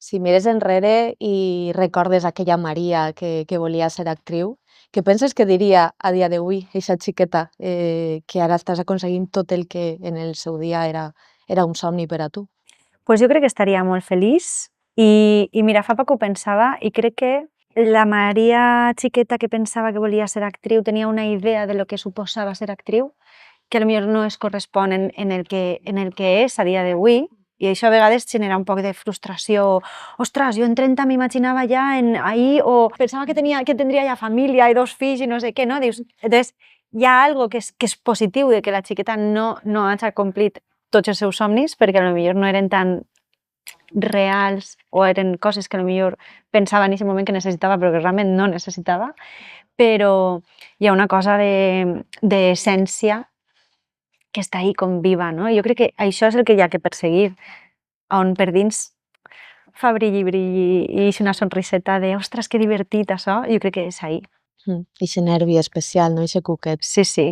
Si mires enrere i recordes aquella Maria que volia ser actriu, què penses que diria a dia d'avui eixa xiqueta, que ara estàs aconseguint tot el que en el seu dia era un somni per a tu? Pues jo crec que estaria molt feliç i mira, fa poc ho pensava i crec que la Maria xiqueta que pensava que volia ser actriu tenia una idea de lo que suposava ser actriu que potser no es correspon en el que és a dia d'avui, i això a vegades genera un poc de frustració. Ostres, jo en 30 m'imaginava ja ahí, o pensava que tindria ja família i 2 fills i no sé què, no? Dius, entonces, hi ha algo que és positiu de que la xiqueta no hagi complit tots els seus somnis, perquè potser no eren tan reals o eren coses que potser pensava en aquest moment que necessitava però que realment no necessitava, però hi ha una cosa d'essència que està ahí com viva, no? Jo crec que això és el que hi ha que perseguir, on per dins fa brilli i és una sonriseta de ostres, que divertit això, jo crec que és ahí. Eixe nervi especial, no? Eixe cuquet. Sí, sí.